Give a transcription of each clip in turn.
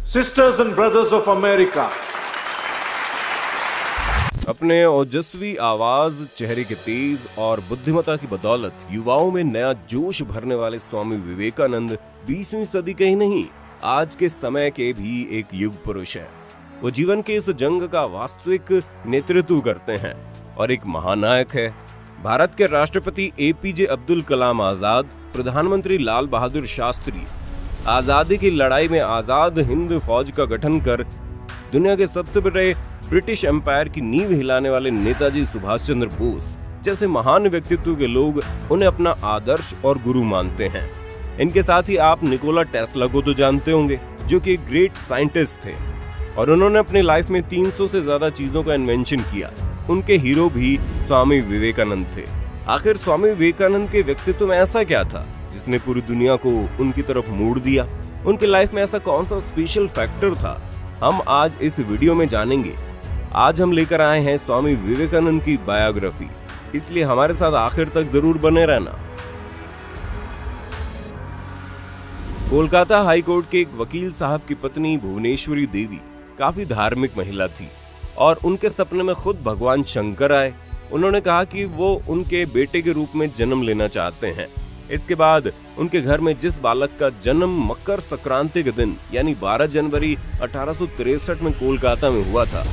Sisters and brothers of America. अपने ओजस्वी आवाज, चेहरे के तेज और बुद्धिमत्ता की बदौलत युवाओं में नया जोश भरने वाले स्वामी विवेकानंद 20वीं सदी के ही नहीं, आज के समय के भी एक युग पुरुष है। वो जीवन के इस जंग का वास्तविक नेतृत्व करते हैं और एक महानायक है। भारत के राष्ट्रपति एपीजे अब्दुल कलाम आजाद, प्रधानमंत्री लाल बहादुर शास्त्री, आजादी की लड़ाई में आजाद हिंद फौज का गठन कर दुनिया के सबसे बड़े ब्रिटिश एम्पायर की नींव हिलाने वाले नेताजी सुभाष चंद्र बोस जैसे महान व्यक्तित्व के लोग उन्हें अपना आदर्श और गुरु मानते हैं। इनके साथ ही आप निकोला टेस्ला को तो जानते होंगे, जो कि एक ग्रेट साइंटिस्ट थे और उन्होंने अपनी लाइफ में 300 से ज्यादा चीजों का इन्वेंशन किया। उनके हीरो भी स्वामी विवेकानंद थे। आखिर स्वामी विवेकानंद के व्यक्तित्व में ऐसा क्या था जिसने पूरी दुनिया को उनकी तरफ मोड़ दिया? उनकी लाइफ में ऐसा कौन सा स्पेशल फैक्टर था, हम आज इस वीडियो में जानेंगे। आज हम लेकर आए हैं स्वामी विवेकानंद की बायोग्राफी, इसलिए हमारे साथ आखिर तक जरूर बने रहना। कोलकाता हाई कोर्ट के एक वकील साहब की पत्नी भुवनेश्वरी देवी काफी धार्मिक महिला थी और उनके सपने में खुद भगवान शंकर आए। उन्होंने कहा कि वो उनके बेटे के रूप में जन्म लेना चाहते हैं। इसके बाद उनके घर में जिस बालक का जन्म मकर संक्रांति के दिन यानी 12 जनवरी 1863 में कोलकाता में हुआ था,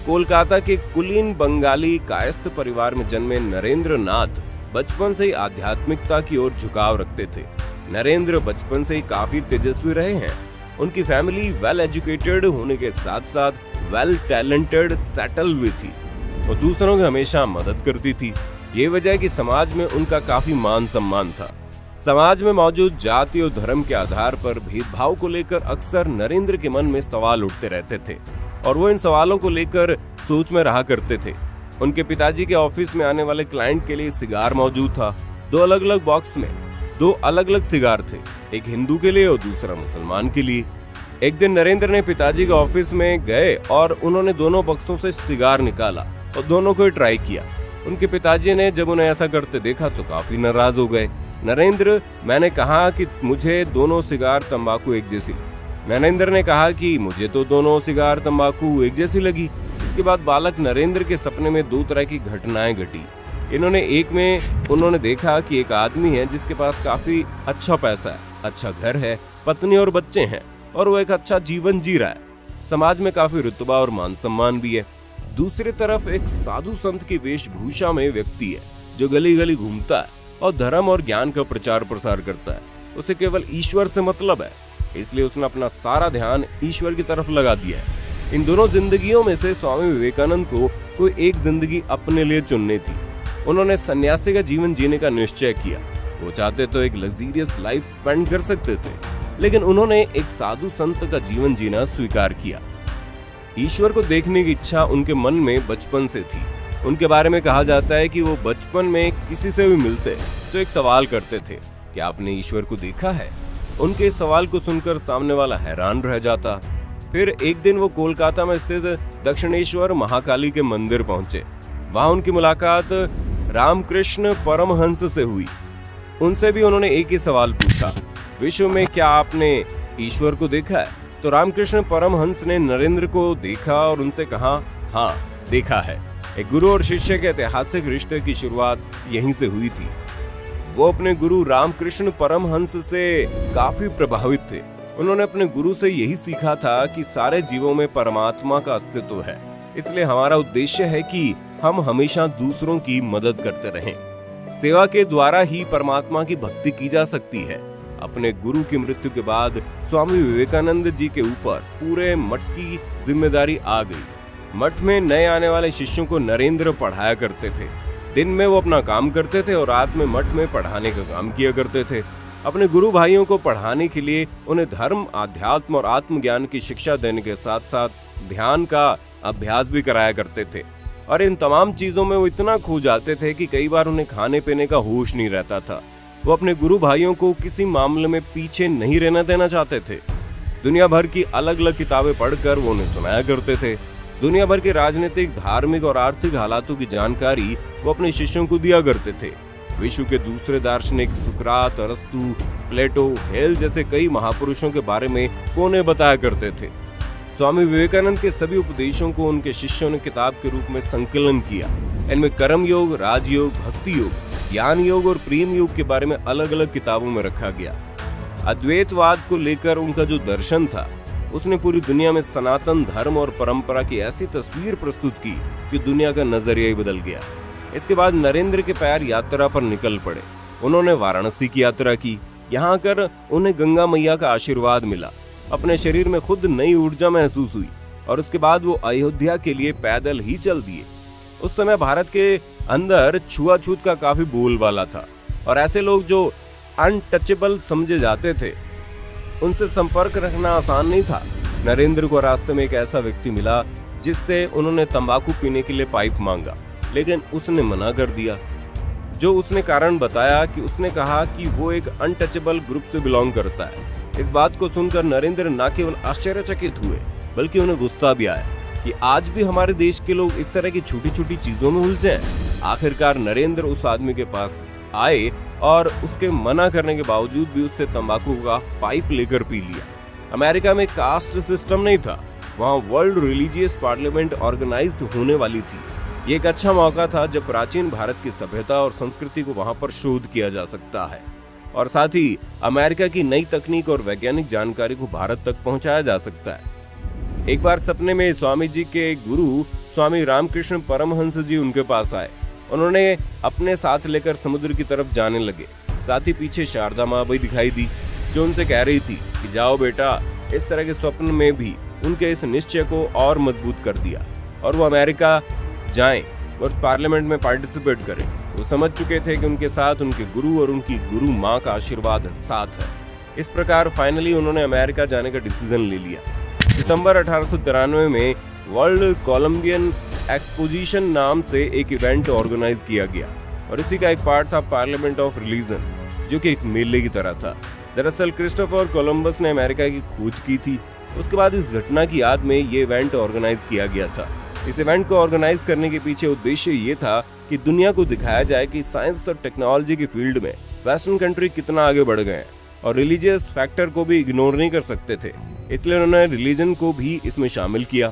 कोलकाता के कुलीन बंगाली कायस्थ परिवार में जन्मे नरेंद्र नाथ बचपन से ही आध्यात्मिकता की ओर झुकाव रखते थे। नरेंद्र बचपन से ही काफी तेजस्वी रहे हैं। उनकी फैमिली वेल एजुकेटेड होने के साथ साथ वेल टैलेंटेड सेटल हुई थी और दूसरों की हमेशा मदद करती थी। ये वजह है कि समाज में उनका काफी मान सम्मान था। समाज में मौजूद जाति और धर्म के आधार पर भेदभाव को लेकर अक्सर नरेंद्र के मन में सवाल उठते रहते थे और वो इन सवालों को लेकर सोच में रहा करते थे। उनके पिताजी के ऑफिस में आने वाले क्लाइंट के लिए सिगार मौजूद था। 2 अलग अलग बॉक्स में 2 अलग अलग सिगार थे, एक हिंदू के लिए और दूसरा मुसलमान के लिए। एक दिन नरेंद्र ने पिताजी के ऑफिस में गए और उन्होंने दोनों बक्सों से सिगार निकाला और दोनों को ट्राई किया। उनके पिताजी ने जब उन्हें ऐसा करते देखा तो काफी नाराज हो गए। नरेंद्र, मैंने कहा कि मुझे दोनों सिगार तंबाकू एक जैसी। नरेंद्र ने कहा कि मुझे तो दोनों सिगार तंबाकू एक जैसी लगी। इसके बाद बालक नरेंद्र के सपने में 2 तरह की घटनाएं घटी। एक में उन्होंने देखा कि एक आदमी है जिसके पास काफी अच्छा पैसा है, अच्छा घर है, पत्नी और बच्चे हैं और वो एक अच्छा जीवन जी रहा है। समाज में काफी रुतबा और मान सम्मान भी है। दूसरी तरफ एक साधु संत की वेशभूषा में व्यक्ति है जो गली गली घूमता है और धर्म और ज्ञान का प्रचार प्रसार करता है। उसे केवल ईश्वर से मतलब है, इसलिए उसने अपना सारा ध्यान ईश्वर की तरफ लगा दिया है। इन दोनों जिंदगियों में से स्वामी विवेकानंद को कोई एक जिंदगी अपने लिए चुननी थी। उन्होंने सन्यासी का जीवन जीने का निश्चय किया। वो चाहते तो एक लग्जरियस लाइफ स्पेंड कर सकते थे, लेकिन उन्होंने एक साधु संत का जीवन जीना स्वीकार किया। ईश्वर को देखने की इच्छा उनके मन में बचपन से थी। उनके बारे में कहा जाता है कि वो बचपन में किसी से भी मिलते तो एक सवाल करते थे कि आपने ईश्वर को देखा है? उनके इस सवाल को सुनकर सामने वाला हैरान रह जाता। फिर एक दिन वो कोलकाता में स्थित दक्षिणेश्वर महाकाली के मंदिर पहुंचे। वहां उनकी मुलाकात रामकृष्ण परमहंस से हुई। उनसे भी उन्होंने एक ही सवाल पूछा, विश्व में क्या आपने ईश्वर को देखा है? तो रामकृष्ण परमहंस ने नरेंद्र को देखा और उनसे कहा, हाँ देखा है। एक गुरु और शिष्य के ऐतिहासिक रिश्ते की शुरुआत यहीं से हुई थी। वो अपने गुरु रामकृष्ण परमहंस से काफी प्रभावित थे। उन्होंने अपने गुरु से यही सीखा था कि सारे जीवों में परमात्मा का अस्तित्व है, इसलिए हमारा उद्देश्य है कि हम हमेशा दूसरों की मदद करते रहें। सेवा के द्वारा ही परमात्मा की भक्ति की जा सकती है। अपने गुरु की मृत्यु के बाद स्वामी विवेकानंद जी के ऊपर पूरे मठ की जिम्मेदारी आ गई। मठ में नए आने वाले शिष्यों को नरेंद्र पढ़ाया करते थे। दिन में वो अपना काम करते थे और रात में मठ में पढ़ाने का काम किया करते थे। अपने गुरु भाइयों को पढ़ाने के लिए उन्हें धर्म, आध्यात्म और आत्मज्ञान की शिक्षा देने के साथ साथ ध्यान का अभ्यास भी कराया करते थे। और इन तमाम चीजों में वो इतना खो जाते थे कि कई बार उन्हें खाने पीने का होश नहीं रहता था। वो अपने गुरु भाइयों को किसी मामले में पीछे नहीं रहना देना चाहते थे। दुनिया भर की अलग अलग किताबें पढ़कर वो उन्हें सुनाया करते थे। दुनिया भर के राजनीतिक, धार्मिक और आर्थिक हालातों की जानकारी वो अपने शिष्यों को दिया करते थे। विश्व के दूसरे दार्शनिक सुकरात, अरस्तु, प्लेटो, हेल जैसे कई महापुरुषों के बारे में कोने बताया करते थे। स्वामी विवेकानंद के सभी उपदेशों को उनके शिष्यों ने किताब के रूप में संकलन किया। इनमें कर्म योग, राजयोग, भक्ति योग, ज्ञान योग और प्रेम योग के बारे में अलग अलग किताबों में रखा गया। अद्वैतवाद को लेकर उनका जो दर्शन था, उसने पूरी दुनिया में सनातन धर्म और परंपरा की ऐसी तस्वीर प्रस्तुत की कि दुनिया का नजरिया ही बदल गया। इसके बाद नरेंद्र के पैर यात्रा पर निकल पड़े। उन्होंने वाराणसी की यात्रा की। यहाँ आकर उन्हें गंगा मैया का आशीर्वाद मिला। अपने शरीर में खुद नई ऊर्जा महसूस हुई और उसके बाद वो अयोध्या के लिए पैदल ही चल दिए। उस समय भारत के अंदर छुआछूत का काफी बोलबाला था और ऐसे लोग जो अनटचेबल समझे जाते थे, उनसे संपर्क रखना आसान नहीं था। नरेंद्र को रास्ते में एक ऐसा व्यक्ति मिला जिससे उन्होंने तंबाकू पीने के लिए पाइप मांगा, लेकिन उसने मना कर दिया। जो उसने कारण बताया कि उसने कहा कि वो एक अनटचेबल ग्रुप से बिलोंग करता है। इस बात को सुनकर नरेंद्र न केवल आश्चर्यचकित हुए बल्कि उन्हें गुस्सा भी आया कि आज भी हमारे देश के लोग इस तरह की छोटी छोटी चीजों में उलझे हैं। आखिरकार नरेंद्र उस आदमी के पास आए और उसके मना करने के बावजूद भी उससे तंबाकू का पाइप लेकर पी लिया। अमेरिका में कास्ट सिस्टम नहीं था, वहाँ वर्ल्ड रिलीजियस पार्लियामेंट ऑर्गेनाइज होने वाली थी। ये एक अच्छा मौका था जब प्राचीन भारत की सभ्यता और संस्कृति को वहाँ पर शोध किया जा सकता है और साथ ही अमेरिका की नई तकनीक और वैज्ञानिक जानकारी को भारत तक पहुंचाया जा सकता है। एक बार सपने में स्वामी जी के गुरु स्वामी रामकृष्ण परमहंस जी उनके पास आए। उन्होंने अपने साथ लेकर समुद्र की तरफ जाने लगे। साथ ही पीछे शारदा माँ भी दिखाई दी जो उनसे कह रही थी कि जाओ बेटा। इस तरह के स्वप्न में भी उनके इस निश्चय को और मजबूत कर दिया और वो अमेरिका जाएं और पार्लियामेंट में पार्टिसिपेट करें। वो समझ चुके थे कि उनके साथ उनके गुरु और उनकी गुरु माँ का आशीर्वाद साथ है। इस प्रकार फाइनली उन्होंने अमेरिका जाने का डिसीजन ले लिया। सितंबर 1893 में वर्ल्ड कोलंबियन एक्सपोजिशन नाम से एक इवेंट ऑर्गेनाइज किया गया और इसी का एक पार्ट था पार्लियामेंट ऑफ रिलीजन, जो कि एक मेले की तरह था। दरअसल क्रिस्टोफर कोलंबस ने अमेरिका की खोज की थी। उसके बाद इस घटना की याद में ये इवेंट ऑर्गेनाइज किया गया था। इस इवेंट को ऑर्गेनाइज करने के पीछे उद्देश्य ये था कि दुनिया को दिखाया जाए कि साइंस और टेक्नोलॉजी की फील्ड में वेस्टर्न कंट्री कितना आगे बढ़ गए हैं और रिलीजियस फैक्टर को भी इग्नोर नहीं कर सकते थे। इसलिए उन्होंने रिलीजन को भी इसमें शामिल किया।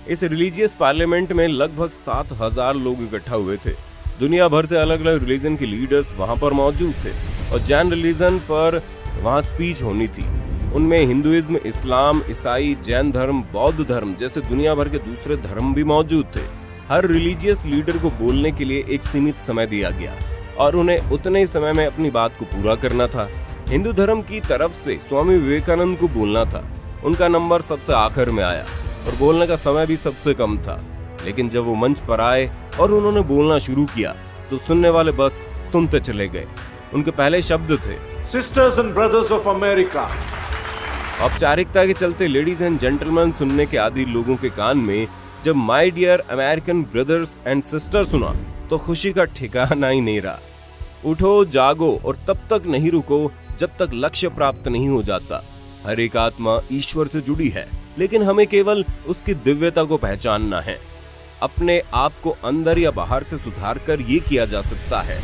इस रिलीजियस पार्लियामेंट में लगभग 7000 लोग इकट्ठा हुए थे। दुनिया भर से अलग अलग रिलीजन के लीडर्स वहां पर मौजूद थे और जैन रिलीजन पर वहां स्पीच होनी थी। उनमें हिंदुइज्म, इस्लाम, ईसाई, जैन धर्म, बौद्ध धर्म जैसे दुनिया भर के दूसरे धर्म भी मौजूद थे। हर रिलीजियस लीडर को बोलने के लिए एक सीमित समय दिया गया और उन्हें उतने ही समय में अपनी बात को पूरा करना था। हिंदू धर्म की तरफ से स्वामी विवेकानंद को बोलना था। उनका नंबर सबसे आखिर में आया और बोलने का समय भी सबसे कम था। लेकिन जब वो मंच पर आए और उन्होंने बोलना शुरू किया तो सुनने वाले बस सुनते चले गए। उनके पहले शब्द थे, Sisters and brothers of America. औपचारिकता के चलते लेडीज एंड जेंटलमैन सुनने के आदि लोगों के कान में जब my dear American brothers and sister सुना तो खुशी का ठिकाना ही नहीं रहा। उठो, जागो और तब तक नहीं रुको जब तक लक्ष्य प्राप्त नहीं हो जाता। हर एक आत्मा ईश्वर से जुड़ी है, लेकिन हमें केवल उसकी दिव्यता को पहचानना है। अपने आप को अंदर या बाहर से सुधार कर ये किया जा सकता है।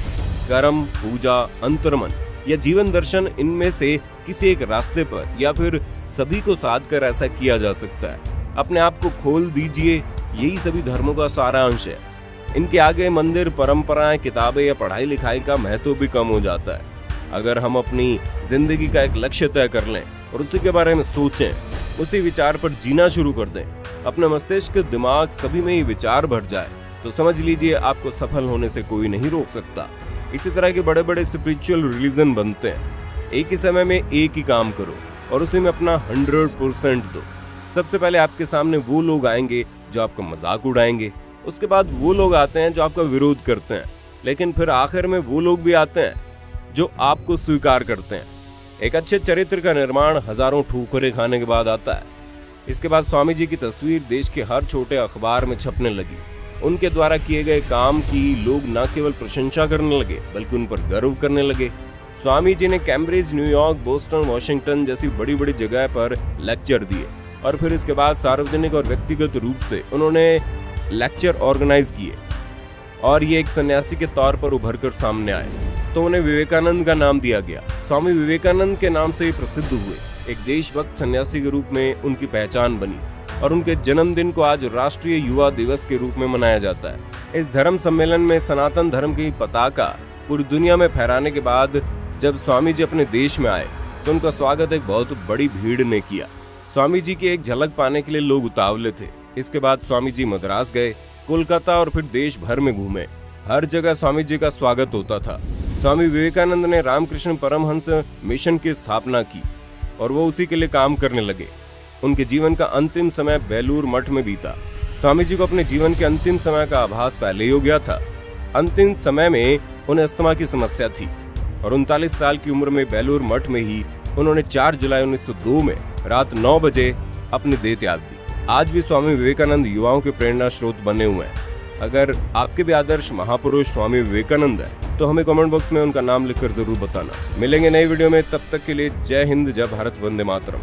कर्म, पूजा, अंतर्मन या जीवन दर्शन, इनमें से किसी एक रास्ते पर या फिर सभी को साध कर ऐसा किया जा सकता है। अपने आप को खोल दीजिए, यही सभी धर्मों का सारांश है। इनके आगे मंदिर, परंपराएं, किताबें या पढ़ाई लिखाई का महत्व भी कम हो जाता है। अगर हम अपनी जिंदगी का एक लक्ष्य तय कर लें और उसी के बारे में सोचें, उसी विचार पर जीना शुरू कर दें, अपने मस्तिष्क, दिमाग सभी में ये विचार भर जाए, तो समझ लीजिए आपको सफल होने से कोई नहीं रोक सकता। इसी तरह के बड़े बड़े स्पिरिचुअल रिलीजन बनते हैं। एक ही समय में एक ही काम करो और उसी में अपना 100% दो। सबसे पहले आपके सामने वो लोग आएंगे जो आपका मजाक उड़ाएंगे, उसके बाद वो लोग आते हैं जो आपका विरोध करते हैं, लेकिन फिर आखिर में वो लोग भी आते हैं जो आपको स्वीकार करते हैं। एक अच्छे चरित्र का निर्माण हजारों ठोकरें खाने के बाद आता है। इसके बाद स्वामी जी की तस्वीर देश के हर छोटे अखबार में छपने लगी। उनके द्वारा किए गए काम की लोग न केवल प्रशंसा करने लगे बल्कि उन पर गर्व करने लगे। स्वामी जी ने कैम्ब्रिज, न्यूयॉर्क, बोस्टन, वॉशिंगटन जैसी बड़ी बड़ी जगह पर लेक्चर दिए और फिर इसके बाद सार्वजनिक और व्यक्तिगत रूप से उन्होंने लेक्चर ऑर्गेनाइज किए। और ये एक सन्यासी के तौर पर उभर कर सामने आए, तो उन्हें विवेकानंद का नाम दिया गया। स्वामी विवेकानंद के नाम से ये प्रसिद्ध हुए। एक देशभक्त सन्यासी के रूप में उनकी पहचान बनी और उनके जन्मदिन को आज राष्ट्रीय युवा दिवस के रूप में मनाया जाता है। इस धर्म सम्मेलन में सनातन धर्म की पताका पूरी दुनिया में फहराने के बाद जब स्वामी जी अपने देश में आए तो उनका स्वागत एक बहुत बड़ी भीड़ ने किया। स्वामी जी की एक झलक पाने के लिए लोग उतावले थे। इसके बाद स्वामी जी मद्रास गए, कोलकाता और फिर देश भर में घूमे। हर जगह स्वामी जी का स्वागत होता था। स्वामी विवेकानंद ने रामकृष्ण परमहंस मिशन की स्थापना की और वो उसी के लिए काम करने लगे। उनके जीवन का अंतिम समय बेलूर मठ में बीता। स्वामी जी को अपने जीवन के अंतिम समय का आभास पहले ही हो गया था। अंतिम समय में उन्हें अस्थमा की समस्या थी और 39 साल की उम्र में बेलूर मठ में ही उन्होंने 4 जुलाई 1902 में रात 9 बजे अपनी देह त्याग दी। आज भी स्वामी विवेकानंद युवाओं के प्रेरणा स्रोत बने हुए हैं। अगर आपके भी आदर्श महापुरुष स्वामी विवेकानंद है तो हमें कमेंट बॉक्स में उनका नाम लिखकर जरूर बताना। मिलेंगे नई वीडियो में, तब तक के लिए जय हिंद, जय भारत, वंदे मातरम।